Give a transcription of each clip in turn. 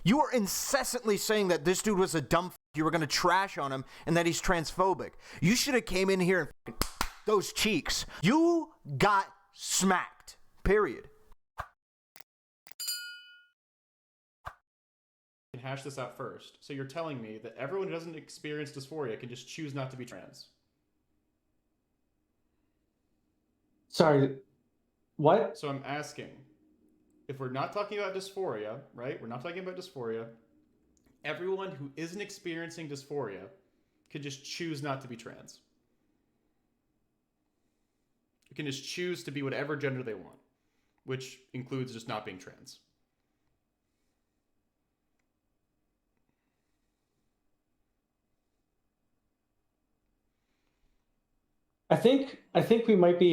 You were incessantly saying that this dude was a dumb f***, you were going to trash on him, and that he's transphobic. You should have came in here and those cheeks. You got smacked. Period. Hash this out first. So you're telling me that everyone who doesn't experience dysphoria can just choose not to be trans? Sorry, what? So I'm asking, if we're not talking about dysphoria, right? We're not talking about dysphoria. Everyone who isn't experiencing dysphoria can just choose not to be trans. You can just choose to be whatever gender they want, which includes just not being trans. I think we might be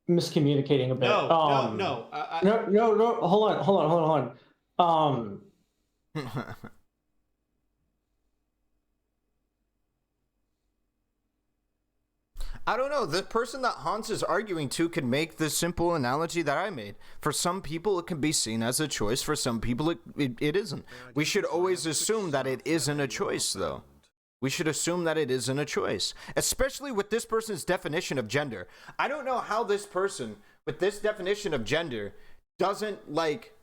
miscommunicating a bit. No. No. Hold on. I don't know. The person that Hanz is arguing to can make the simple analogy that I made. For some people, it can be seen as a choice. For some people, it isn't. We should always assume that it isn't a choice, though. We should assume that it isn't a choice, especially with this person's definition of gender. I don't know how this person, with this definition of gender, doesn't like...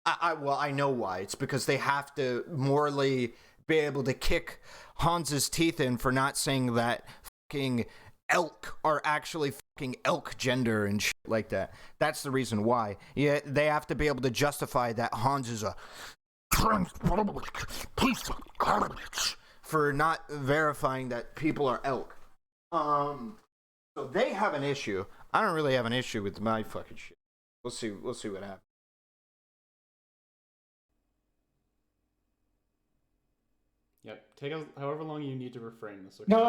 Well, I know why. It's because they have to morally be able to kick Hans's teeth in for not saying that fucking elk are actually fucking elk gender and shit like that. That's the reason why. Yeah, they have to be able to justify that Hanz is a transphobic piece of garbage for not verifying that people are elk. So they have an issue. I don't really have an issue with my fucking shit. We'll see what happens. Yep. Take however long you need to refrain this. Okay? No,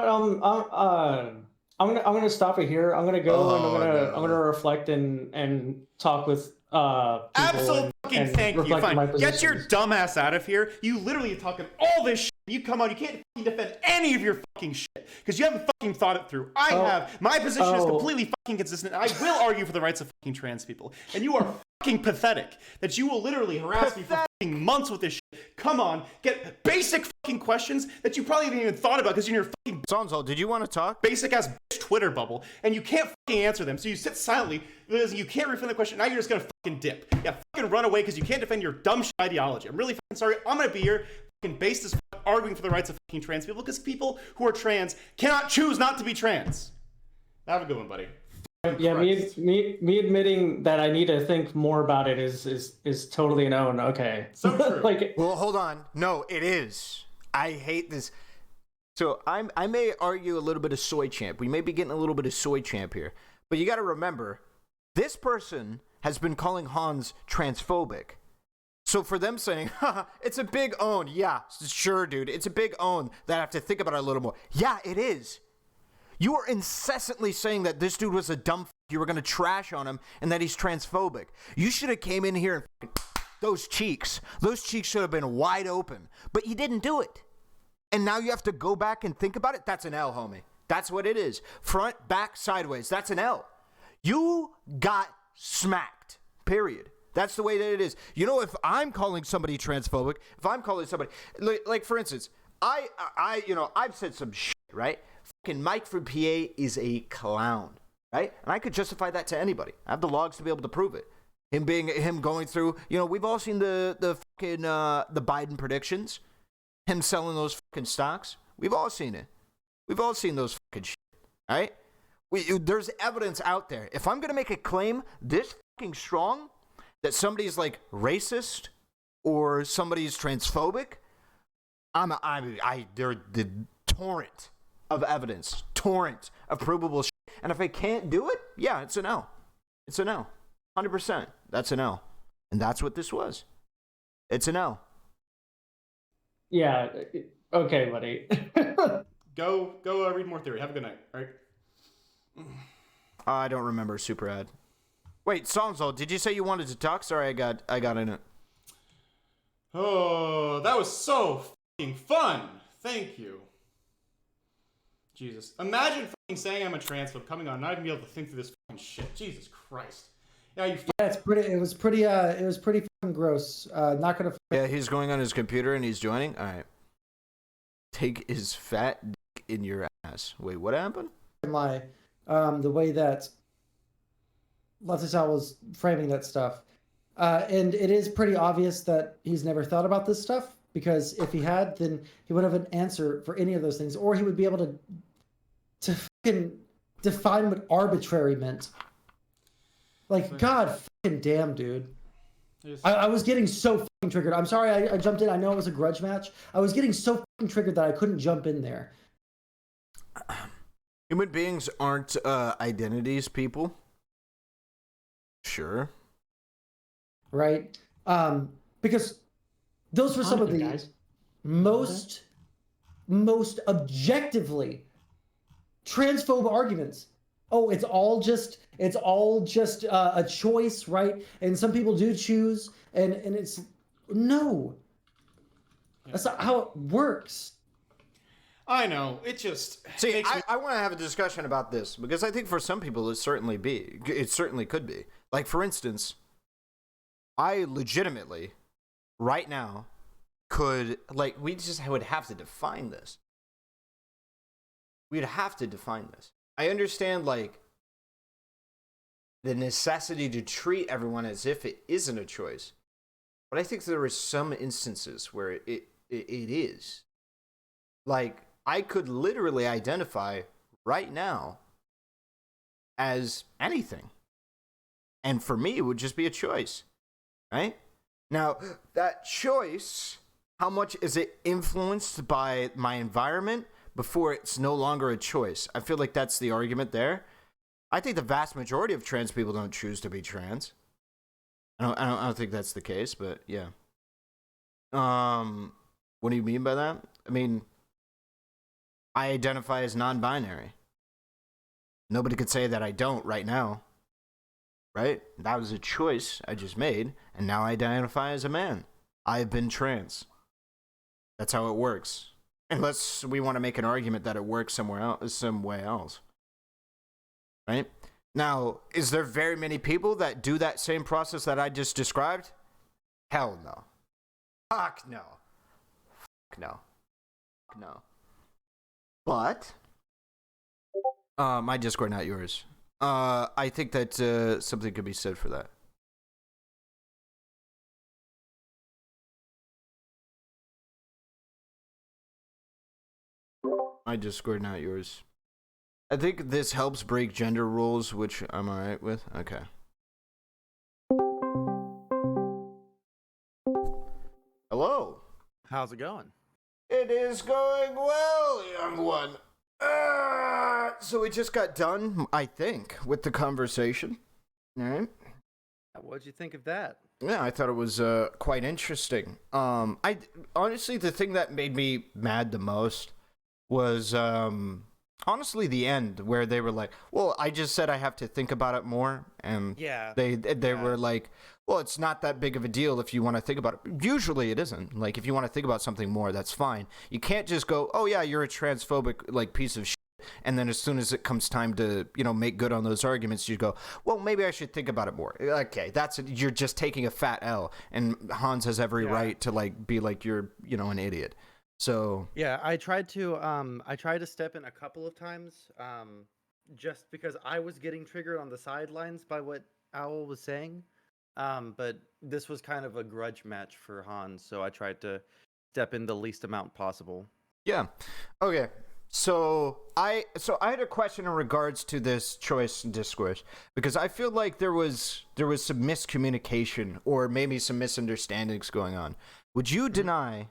I'm gonna stop it here. I'm gonna go and I'm gonna reflect and talk with people. Absolutely. And Thank you. Fine. Get your positions. dumb ass out of here. You literally are talking all this shit. You come out, you can't fucking defend any of your fucking shit because you haven't fucking thought it through. I have. My position is completely fucking consistent. And I will argue for the rights of fucking trans people. And you are fucking pathetic that you will literally harass me for fucking months with this shit. Come on, get basic fucking questions that you probably haven't even thought about because you're in your fucking Sondsol, did you want to talk? basic ass bitch Twitter bubble, and you can't fucking answer them. So you sit silently because you can't reframe the question. Now you're just gonna fucking dip. Yeah, fucking run away because you can't defend your dumb shit ideology. I'm really fucking sorry. I'm gonna be here fucking based as fuck arguing for the rights of fucking trans people because people who are trans cannot choose not to be trans. Have a good one, buddy. Yeah, me admitting that I need to think more about it is totally an own. Okay. So true. Like, Well, hold on. No, it is. I hate this. So I may argue a little bit of soy champ. We may be getting a little bit of soy champ here. But you got to remember, this person has been calling Hanz transphobic. So for them saying, haha, it's a big own. Yeah, sure, dude. It's a big own that I have to think about it a little more. Yeah, it is. You were incessantly saying that this dude was a dumb f***, you were going to trash on him, and that he's transphobic. You should have came in here and those cheeks should have been wide open. But you didn't do it. And now you have to go back and think about it? That's an L, homie. That's what it is. Front, back, sideways. That's an L. You got smacked. Period. That's the way that it is. You know, if I'm calling somebody transphobic, if I'm calling somebody, like for instance, I've said some shit, right? Fucking Mike from PA is a clown, right? And I could justify that to anybody. I have the logs to be able to prove it. Him going through, we've all seen the fucking the Biden predictions, him selling those fucking stocks. We've all seen it. We've all seen those fucking shit, right? There's evidence out there. If I'm gonna make a claim this fucking strong that somebody's like racist or somebody's transphobic, they're the torrent of evidence, torrent of provable shit. And if I can't do it, yeah, it's an L. It's an L. 100%. That's an L. And that's what this was. It's an L. yeah, okay, buddy. Go read more theory. Have a good night. All right. I don't remember super ad. Wait, Sondsol, did you say you wanted to talk? Sorry, I got in it. Oh, that was so fucking fun. Thank you. Jesus. Imagine fucking saying I'm a transphobe, coming on, and not even be able to think through this fucking shit. Jesus Christ. Yeah, you. Yeah, it was pretty gross. Not gonna. Yeah, he's going on his computer and he's joining. All right. Take his fat dick in your ass. Wait, what happened? Lie. The way that Latisal was framing that stuff. And it is pretty obvious that he's never thought about this stuff, because if he had, then he would have an answer for any of those things, or he would be able to fucking define what arbitrary meant. Like, God fucking damn, dude. I was getting so fucking triggered. I'm sorry I jumped in. I know it was a grudge match. I was getting so fucking triggered that I couldn't jump in there. Human beings aren't identities, people. Sure. Right? Because those were some of the guys. most objectively transphobe arguments. Oh, it's all just a choice, right? And some people do choose, and it's no. That's not how it works. I know. It just See, makes me... I want to have a discussion about this, because I think for some people it certainly could be. Like, for instance, I legitimately, right now, could, like, we just would have to define this. We'd have to define this. I understand, like, the necessity to treat everyone as if it isn't a choice. But I think there are some instances where it is. Like, I could literally identify right now as anything. And for me, it would just be a choice. Right? Now, that choice, how much is it influenced by my environment before it's no longer a choice? I feel like that's the argument there. I think the vast majority of trans people don't choose to be trans. I don't think that's the case, but yeah. What do you mean by that? I mean, I identify as non-binary. Nobody could say that I don't right now. Right? That was a choice I just made, and now I identify as a man. I've been trans. That's how it works. Unless we want to make an argument that it works somewhere else, some way else. Right? Now, is there very many people that do that same process that I just described? Hell no. Fuck no. Fuck no. Fuck no. But my Discord, not yours. I think that something could be said for that. My Discord, not yours. I think this helps break gender rules, which I'm alright with. Okay. Hello. How's it going? It is going well, young one. So we just got done, I think, with the conversation. All right. What'd you think of that? Yeah, I thought it was quite interesting. I honestly, the thing that made me mad the most was honestly the end, where they were like, "Well, I just said I have to think about it more," and Yeah. they were like, "Well, it's not that big of a deal if you want to think about it." Usually, it isn't. Like, if you want to think about something more, that's fine. You can't just go, "Oh yeah, you're a transphobic like piece of shit," and then as soon as it comes time to make good on those arguments, you go, "Well, maybe I should think about it more." Okay, you're just taking a fat L, and Hanz has every right to be like you're an idiot. So Yeah, I tried to step in a couple of times, just because I was getting triggered on the sidelines by what Owl was saying. But this was kind of a grudge match for Hanz, so I tried to step in the least amount possible. yeah, okay. So I had a question in regards to this choice discourse, because I feel like there was some miscommunication or maybe some misunderstandings going on. Would you deny,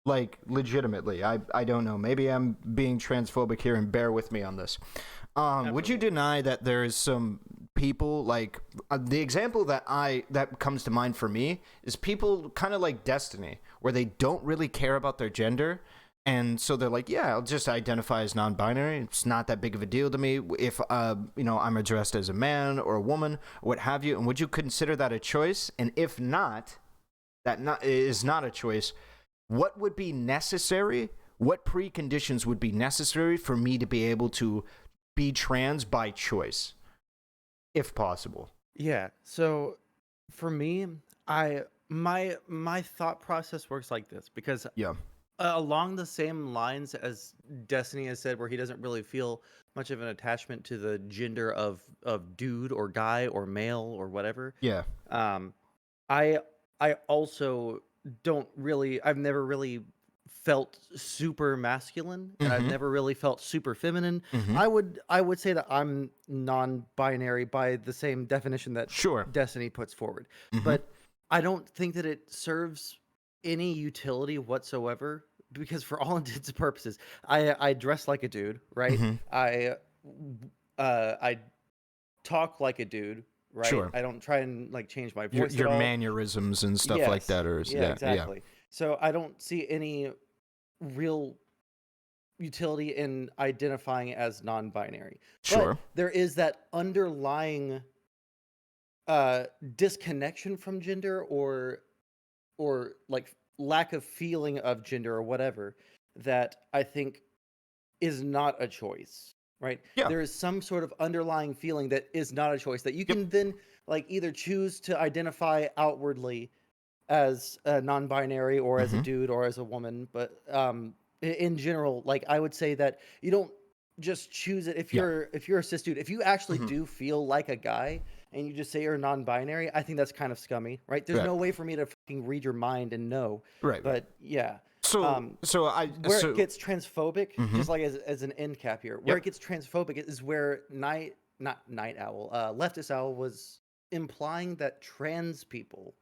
like, legitimately, I don't know, maybe I'm being transphobic here and bear with me on this. Would you deny that there's some people, like, the example that comes to mind for me is people kind of like Destiny, where they don't really care about their gender, and so they're like, yeah, I'll just identify as non-binary. It's not that big of a deal to me if I'm addressed as a man or a woman or what have you. And would you consider that a choice? And if not, is not a choice, what would be necessary? What preconditions would be necessary for me to be able to be trans by choice, if possible? Yeah, so for me, I my thought process works like this because Yeah. along the same lines as Destiny has said, where he doesn't really feel much of an attachment to the gender of dude or guy or male or whatever. Yeah. I I also don't really. I've never really felt super masculine, and I've Mhm. never really felt super feminine. Mhm. I would say that I'm non-binary by the same definition that Sure. Destiny puts forward, Mhm. but I don't think that it serves any utility whatsoever because for all intents and purposes, I dress like a dude, right? Mhm. I talk like a dude, right? Sure. I don't try and like change my Your voice your at all. mannerisms and stuff like Yes. that, or Yeah, yeah. exactly. So I don't see any real utility in identifying as non-binary. Sure. But there is that underlying disconnection from gender or like lack of feeling of gender or whatever that I think is not a choice, right? Yeah. There is some sort of underlying feeling that is not a choice that you Yep. can then like either choose to identify outwardly as a non-binary or as a Mhm. dude or as a woman, but in general, like I would say that you don't just choose it if Yeah. you're a cis dude. If you actually Mhm. do feel like a guy and you just say you're non-binary, I think that's kind of scummy, right? There's Right. no way for me to fucking read your mind and know. Right. But yeah. So Um, so I where so it gets transphobic, Mhm. just like as an end cap here, where Yep. it gets transphobic is where not night owl, leftist owl was implying that trans people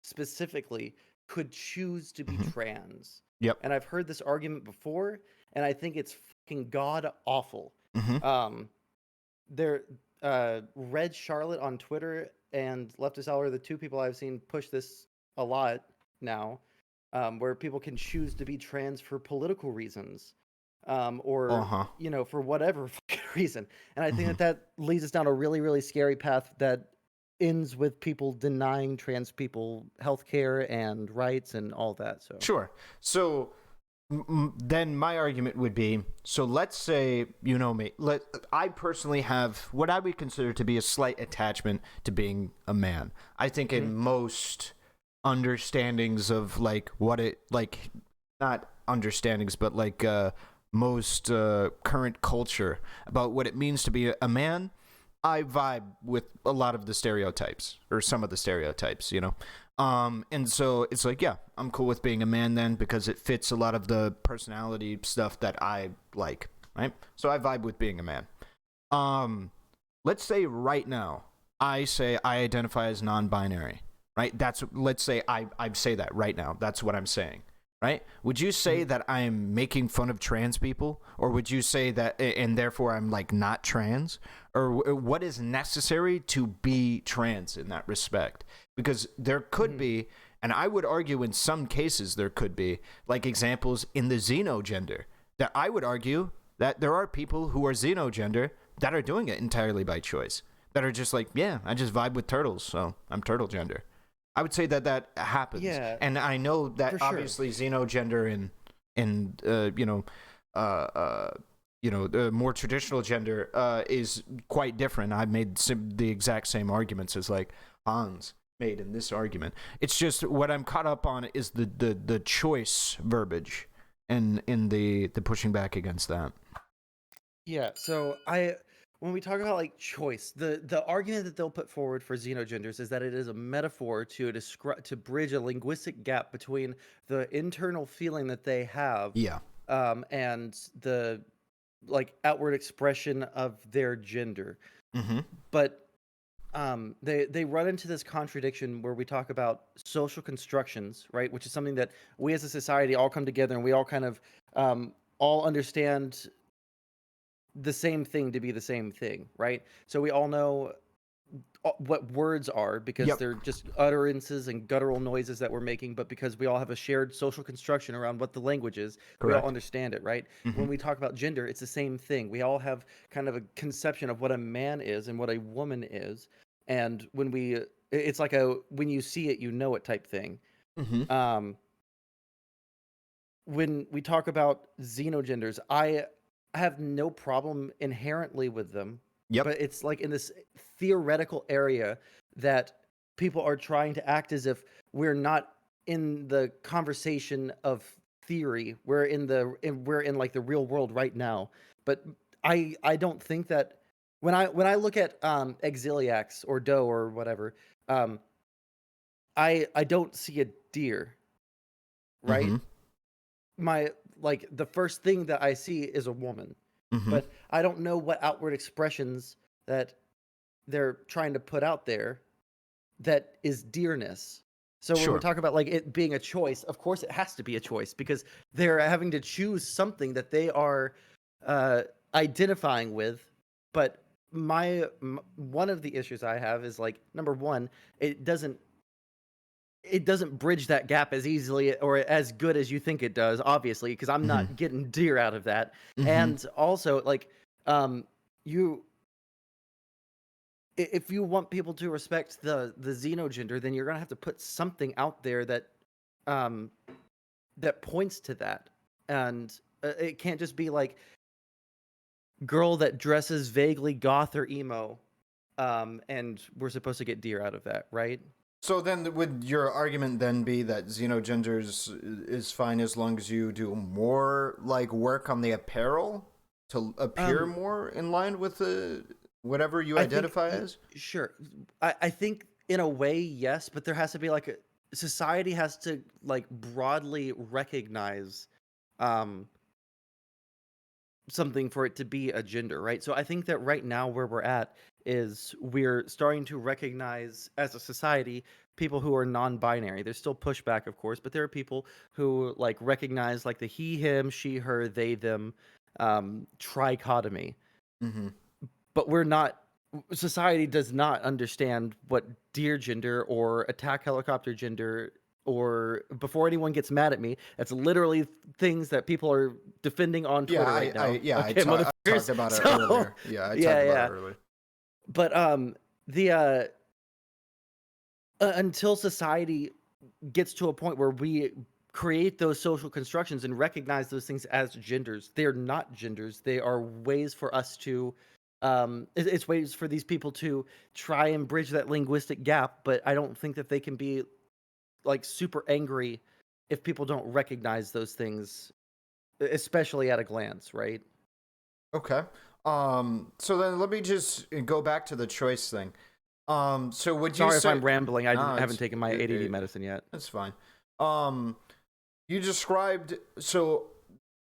specifically could choose to be Mhm. trans. Yep. And I've heard this argument before, and I think it's fucking god awful. Mhm. There, Red Charlotte on Twitter and Leftist Owl are the two people I've seen push this a lot now, where people can choose to be trans for political reasons, or Uh-huh. for whatever fucking reason. And I think Mhm. that leads us down a really, really scary path that ends with people denying trans people healthcare and rights and all that. So Sure. So then my argument would be, so let's say, you know me, I personally have what I would consider to be a slight attachment to being a man. I think in most understandings of like what it like, not understandings, but like most current culture about what it means to be a man, I vibe with a lot of the stereotypes or some of the stereotypes, you know. And so it's like, yeah, I'm cool with being a man then because it fits a lot of the personality stuff that I like, right? So I vibe with being a man. Let's say right now I say I identify as non-binary, right? Let's say I say that right now. That's what I'm saying, right? Would you say that I'm making fun of trans people, or would you say that and therefore I'm like not trans, or what is necessary to be trans in that respect? Because there could be, and I would argue in some cases there could be, like examples in the xenogender, that I would argue that there are people who are xenogender that are doing it entirely by choice, that are just like, yeah, I just vibe with turtles, so I'm turtle gender. I would say that happens. Yeah, And I know for that sure. obviously xenogender and the more traditional gender is quite different. I've made the exact same arguments as like Hanz made in this argument. It's just what I'm caught up on is the choice verbiage and in the pushing back against that. Yeah, so when we talk about like choice, the argument that they'll put forward for xenogenders is that it is a metaphor to describe to bridge a linguistic gap between the internal feeling that they have, Yeah. and the like outward expression of their gender. Mm-hmm. But they run into this contradiction where we talk about social constructions, right? Which is something that we as a society all come together and we all kind of all understand the same thing to be the same thing, right? So we all know what words are because Yep. they're just utterances and guttural noises that we're making, but because we all have a shared social construction around what the language is, we Correct. all understand it, right? Mm-hmm. When we talk about gender, it's the same thing. We all have kind of a conception of what a man is and what a woman is, and it's like when you see it, you know it type thing. Mm-hmm. When we talk about xenogenders, I have no problem inherently with them. Yep. But it's like in this theoretical area that people are trying to act as if we're not in the conversation of theory. We're in like the real world right now. But I don't think that when I look at exiliacs or doe or whatever, I don't see a deer, right? Mhm. Like the first thing that I see is a woman, but I don't know what outward expressions that they're trying to put out there that is dearness. So when we're Sure. talking about like it being a choice, of course it has to be a choice because they're having to choose something that they are identifying with. But one of the issues I have is like, number one, it doesn't bridge that gap as easily or as good as you think it does, obviously, because I'm not getting deer out of that. And also, like, you, if you want people to respect the xenogender, then you're gonna have to put something out there that, that points to that, and it can't just be like girl that dresses vaguely goth or emo, and we're supposed to get deer out of that, right? So then, would your argument then be that xenogenders is fine as long as you do more like work on the apparel to appear more in line with the whatever you identify as? Sure. I think in a way, yes, but there has to be like society has to like broadly recognize something for it to be a gender, right? So I think that right now where we're at is we're starting to recognize as a society people who are non-binary. There's still pushback, of course, but there are people who like recognize like the he, him, she, her, they, them trichotomy. But we're not, society does not understand what deer gender or attack helicopter gender, or before anyone gets mad at me, that's literally things that people are defending on Twitter right now. I talked about it earlier. Yeah, I talked about it earlier. But the until society gets to a point where we create those social constructions and recognize those things as genders, they're not genders. They are ways for us to it's ways for these people to try and bridge that linguistic gap, but I don't think that they can be like super angry if people don't recognize those things, especially at a glance, right? Okay. So then let me just go back to the choice thing. So would you Sorry say... if I'm rambling. I No, haven't taken my ADD medicine yet. That's fine. You described, so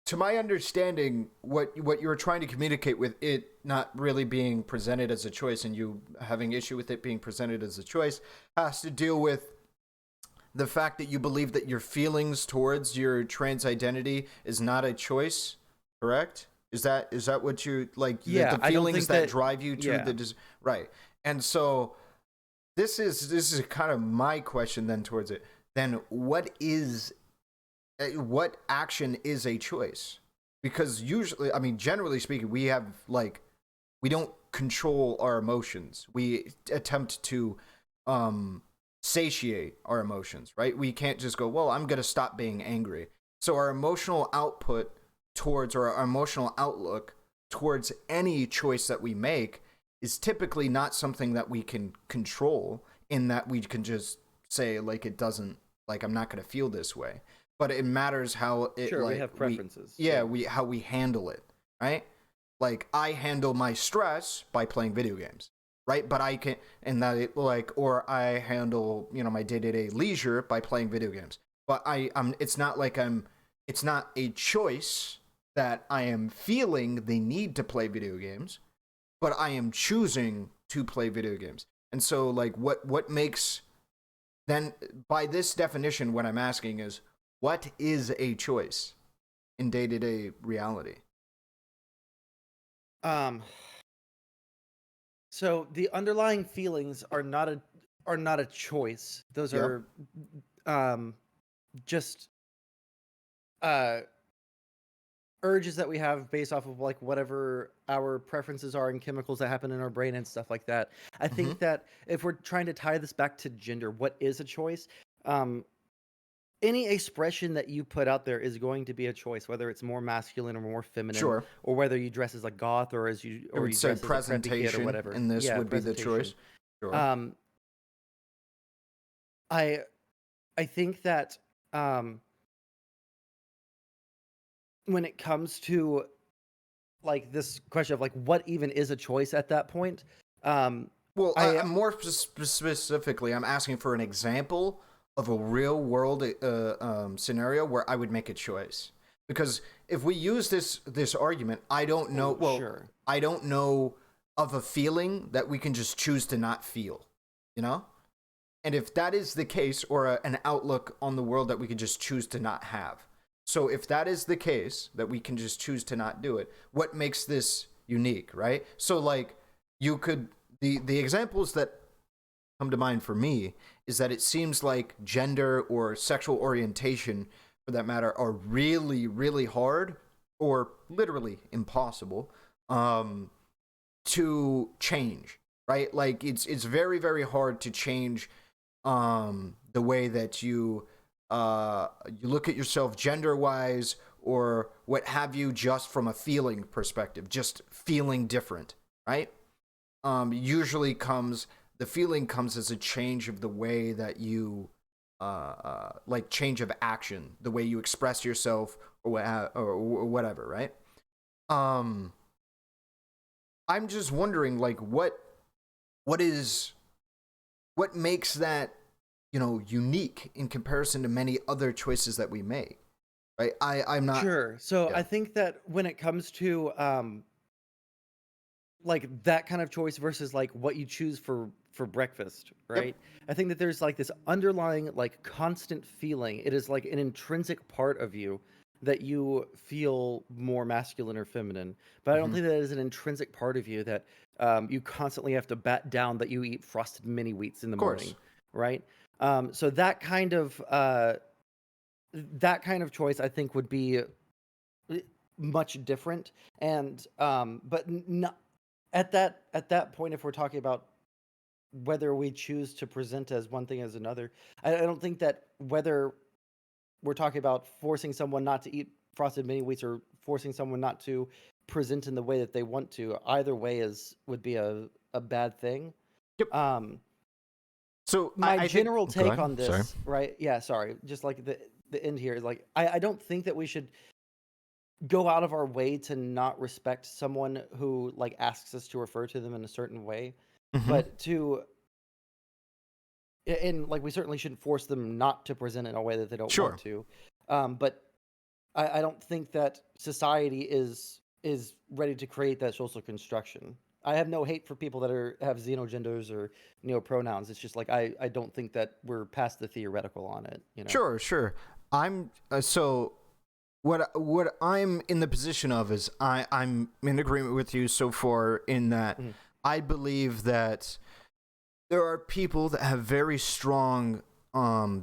to my understanding, what you were trying to communicate with it not really being presented as a choice and you having issue with it being presented as a choice has to deal with the fact that you believe that your feelings towards your trans identity is not a choice, correct? Is that what you like? Yeah, the feelings that drive you to the right. And so this is kind of my question then towards it. Then what action is a choice? Because usually, I mean, generally speaking, we don't control our emotions. We attempt to satiate our emotions, right? We can't just go, well, I'm going to stop being angry. So our emotional output towards, or our emotional outlook towards any choice that we make is typically not something that we can control, in that we can just say, like, it doesn't, like, I'm not going to feel this way. But it matters how it, sure, like, we have preferences. how we handle it, right? Like, I handle my stress by playing video games, right? But I can, and that it, like, or I handle, my day-to-day leisure by playing video games. But it's not like it's not a choice that I am feeling the need to play video games, but I am choosing to play video games. And so, like, what makes, then, by this definition, what I'm asking is, what is a choice in day-to-day reality? So the underlying feelings are not a choice. Those are just urges that we have based off of like whatever our preferences are and chemicals that happen in our brain and stuff like that. I think that if we're trying to tie this back to gender, what is a choice? Any expression that you put out there is going to be a choice, whether it's more masculine or more feminine, Sure. or whether you dress as like goth or as you or you say dress as a preppy kid or presentation whatever. in this would be the choice. Sure. I think that when it comes to like this question of like what even is a choice at that point, Well, I'm more specifically, I'm asking for an example of a real world scenario where I would make a choice. Because if we use this argument, I don't know. Well, sure. I don't know of a feeling that we can just choose to not feel. You know. And if that is the case, or an outlook on the world that we could just choose to not have. So if that is the case, that we can just choose to not do it, what makes this unique, right? So like you could, the examples that come to mind for me is that it seems like gender or sexual orientation, for that matter, are really, really hard or literally impossible to change, right? Like it's very, very hard to change the way that you look at yourself gender-wise or what have you, just from a feeling perspective, just feeling different, right? Usually the feeling comes as a change of the way that you, like change of action, the way you express yourself or whatever, right? I'm just wondering, like, what makes that, unique in comparison to many other choices that we make, right? I'm not Sure. So Yeah. I think that when it comes to like that kind of choice versus like what you choose for breakfast, right? I think that there's like this underlying like constant feeling. It is like an intrinsic part of you that you feel more masculine or feminine. But I don't Mhm. think that it is an intrinsic part of you that you constantly have to bat down that you eat frosted mini wheats in the Of course. morning, right? So that kind of choice I think would be much different. And but not at that point, if we're talking about whether we choose to present as one thing as another, I don't think that whether we're talking about forcing someone not to eat frosted mini wheats or forcing someone not to present in the way that they want to, either way would be a bad thing. Yep. So My I think, general go take ahead. on this, Sorry. right? Yeah, sorry. Just like the end here is like I don't think that we should go out of our way to not respect someone who like asks us to refer to them in a certain way, Mhm. but and like we certainly shouldn't force them not to present in a way that they don't Sure. want to. But I don't think that society is ready to create that social construction. I have no hate for people that have xenogenders or neopronouns. It's just like I don't think that we're past the theoretical on it. Sure. I'm so what I'm in the position of is I'm in agreement with you so far in that Mhm. I believe that there are people that have very strong,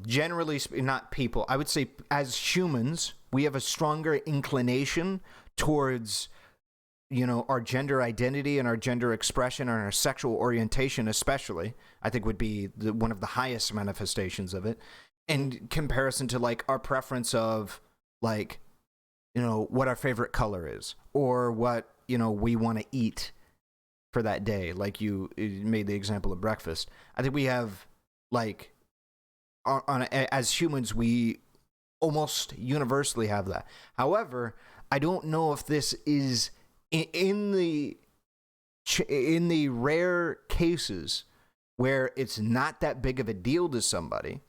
generally not people, I would say as humans, we have a stronger inclination towards, our gender identity and our gender expression and our sexual orientation especially, I think would be one of the highest manifestations of it in comparison to like our preference of like, what our favorite color is or what, we want to eat for that day. Like you made the example of breakfast. I think we have like as humans, we almost universally have that. However, I don't know if this is in the rare cases where it's not that big of a deal to somebody,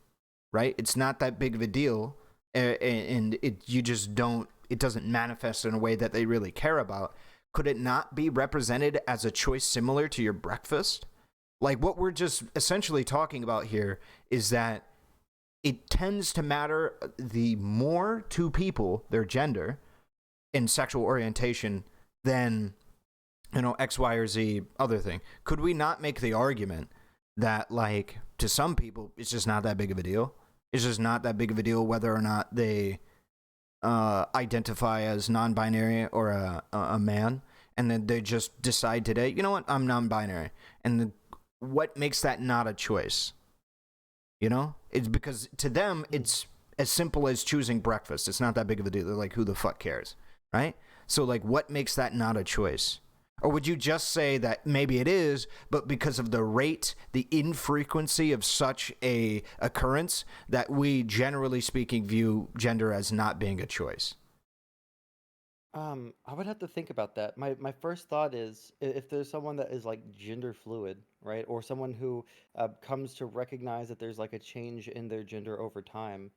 right? It's not that big of a deal, and it doesn't manifest in a way that they really care about. Could it not be represented as a choice similar to your breakfast? Like what we're just essentially talking about here is that it tends to matter the more to people, their gender and sexual orientation, than, X, Y, or Z other thing. Could we not make the argument that, like, to some people, it's just not that big of a deal? It's just not that big of a deal whether or not they identify as non-binary or a man, and then they just decide today, you know what, I'm non-binary. And what makes that not a choice? It's because to them, it's as simple as choosing breakfast. It's not that big of a deal. They're like, who the fuck cares, right? So, like, what makes that not a choice? Or would you just say that maybe it is, but because of the rate, the infrequency of such a occurrence, that we, generally speaking, view gender as not being a choice? I would have to think about that. My first thought is if there's someone that is like gender fluid, right, or someone who comes to recognize that there's like a change in their gender over time,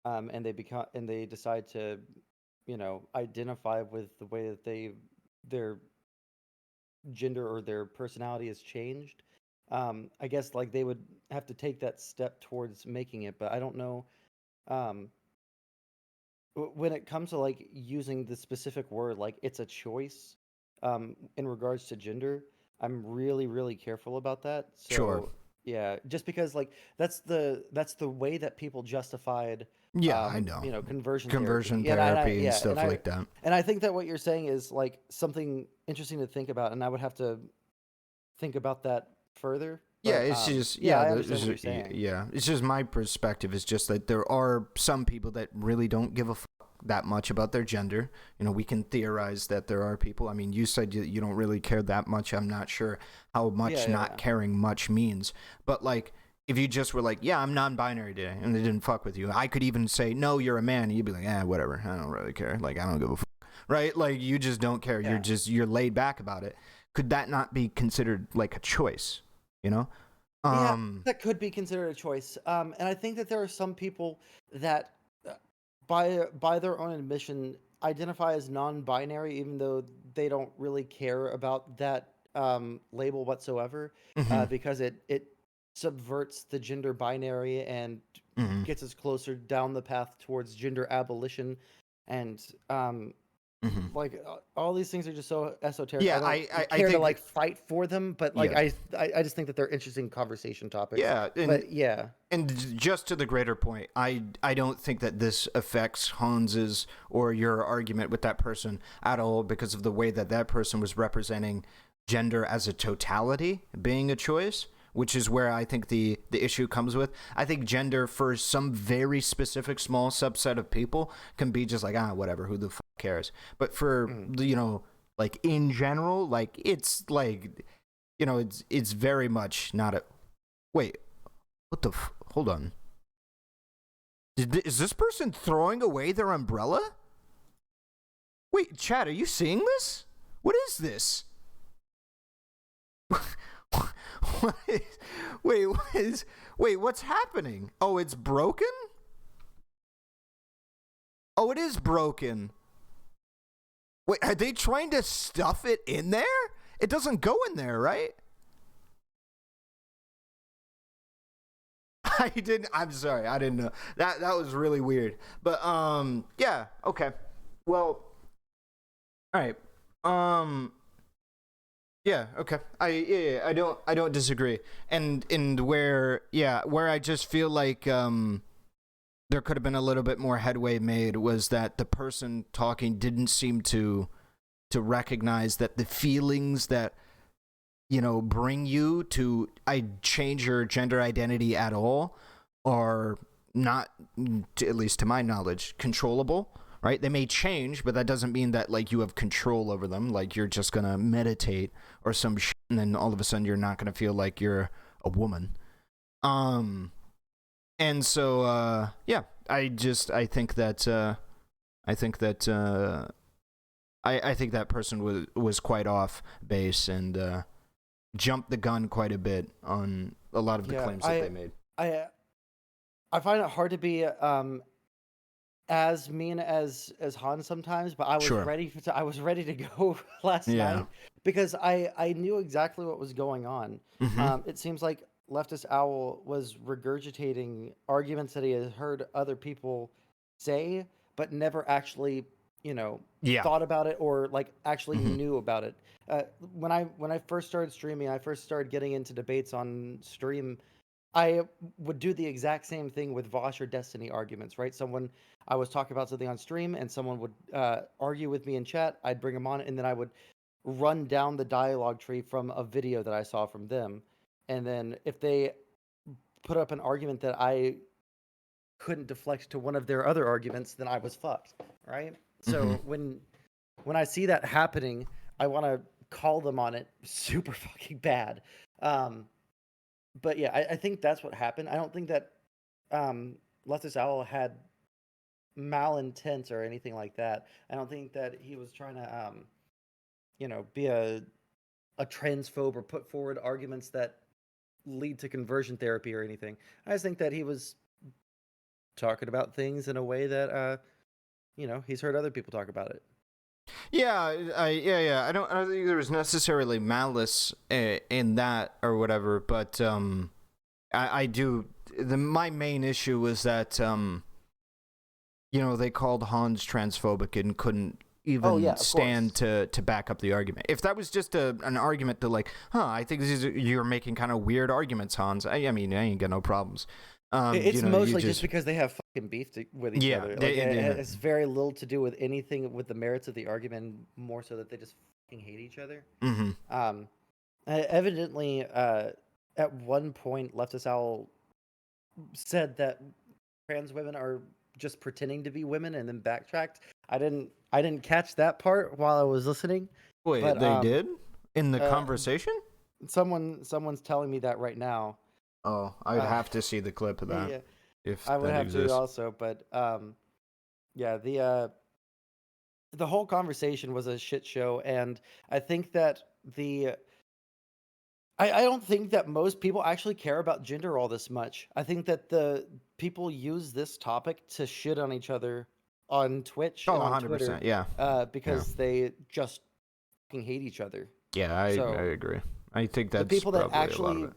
and they decide to, identify with the way that their gender or their personality has changed. I guess like they would have to take that step towards making it, but I don't know. Um, when it comes to like using the specific word, like it's a choice, in regards to gender, I'm really, really careful about that. Sure. So yeah, just because like that's the way that people justified, Yeah, I know. conversion therapy. Conversion Yeah, therapy and stuff like that. and I think that what you're saying is like something interesting to think about, and I would have to think about that further. Yeah, But it's just I there's understand what you're saying. yeah. It's just my perspective is just that there are some people that really don't give a fuck that much about their gender. We can theorize that there are people. I mean, you said you don't really care that much. I'm not sure how much Yeah, not yeah. caring much means. But like, if you just were like, yeah, I'm non-binary today, and they didn't fuck with you, I could even say, no, you're a man, and you'd be like, whatever. I don't really care. Like, I don't give a fuck. Right? Like, you just don't care. Yeah. You're laid back about it. Could that not be considered like a choice? Yeah, that could be considered a choice. And I think that there are some people that, by their own admission, identify as non-binary, even though they don't really care about that label whatsoever, Mhm. because it subverts the gender binary and Mhm. gets us closer down the path towards gender abolition, and Mhm. like all these things are just so esoteric. Yeah, I don't I care to think like fight for them, but like yeah. I just think that they're interesting conversation topics. Yeah, But yeah, and just to the greater point, I don't think that this affects Hans's or your argument with that person at all, because of the way that that person was representing gender as a totality being a choice, which is where I think the issue comes with. I think gender for some very specific small subset of people can be just like, whatever, who the fuck cares? But for, like in general, like it's like, it's very much not a, wait, what the, hold on. Is this person throwing away their umbrella? Wait, Chad, are you seeing this? What is this? Wait, what's happening? Oh, it's broken? Oh, it is broken. Wait, are they trying to stuff it in there? It doesn't go in there, right? I'm sorry, I didn't know. That was really weird. But yeah, okay. Well, all right. Yeah, okay. I don't disagree. And where I just feel like there could have been a little bit more headway made was that the person talking didn't seem to recognize that the feelings that bring you to change your gender identity at all are not, at least to my knowledge, controllable. Right? They may change, but that doesn't mean that like you have control over them. Like you're just gonna meditate or some shit, and then all of a sudden you're not gonna feel like you're a woman. And so yeah, I think that I think that person was quite off base and jumped the gun quite a bit on a lot of the claims that they made. I find it hard to be as mean as Hans sometimes, but I was Sure. I was ready to go last night because I knew exactly what was going on. Mhm. It seems like leftist Owl was regurgitating arguments that he had heard other people say, but never actually, thought about it or like actually knew about it. When I first started streaming, I first started getting into debates on stream. I would do the exact same thing with Vaush or Destiny arguments, right? I was talking about something on stream and someone would argue with me in chat. I'd bring them on and then I would run down the dialogue tree from a video that I saw from them. And then if they put up an argument that I couldn't deflect to one of their other arguments, then I was fucked, right? So when I see that happening, I want to call them on it super fucking bad. But yeah, I think that's what happened. I don't think that Leftist Owl had malintent or anything like that. I don't think that he was trying to, be a transphobe or put forward arguments that lead to conversion therapy or anything. I just think that he was talking about things in a way that, he's heard other people talk about it. Yeah, yeah. I don't think there was necessarily malice in that or whatever, but I do. My main issue was that they called Hanz transphobic and couldn't even stand to back up the argument. If that was just an argument to I think you're making kind of weird arguments, Hanz. I mean, I ain't got no problems. It's mostly just because they have fucking beef with each other. It has very little to do with anything with the merits of the argument, more so that they just fucking hate each other. Mm-hmm. Evidently, at one point, Leftist Owl said that trans women are just pretending to be women, and then backtracked. I didn't catch that part while I was listening. Wait, but, they did in the conversation? Someone's telling me that right now. Oh, I'd have to see the clip of that. Yeah, if I would that have exists. to also, but the whole conversation was a shit show, and I think that I don't think that most people actually care about gender all this much. I think that the people use this topic to shit on each other on Twitch and on 100%, Twitter, yeah. because they just fucking hate each other. Yeah, I agree. I think that's the people that probably actually, a lot of it.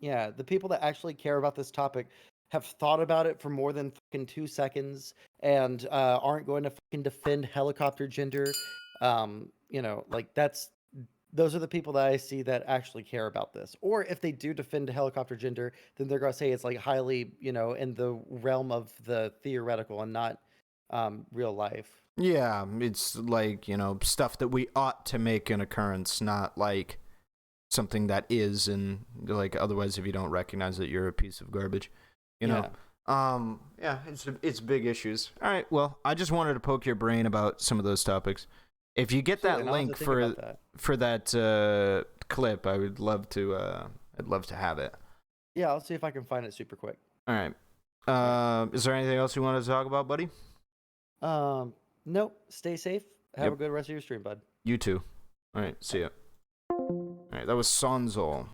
Yeah, the people that actually care about this topic have thought about it for more than fucking 2 seconds and aren't going to fucking defend helicopter gender. Those are the people that I see that actually care about this. Or if they do defend helicopter gender, then they're going to say it's highly, in the realm of the theoretical and not real life. Yeah, it's stuff that we ought to make an occurrence, not something that is, and otherwise if you don't recognize it, you're a piece of garbage. It's big issues. All right, well, I just wanted to poke your brain about some of those topics. If you get that link for that clip, I would love to. I'd love to have it. Yeah, I'll see if I can find it super quick. All right. Is there anything else you wanted to talk about, buddy? Nope. Stay safe. Have a good rest of your stream, bud. You too. All right. See ya. All right. That was Sondsol.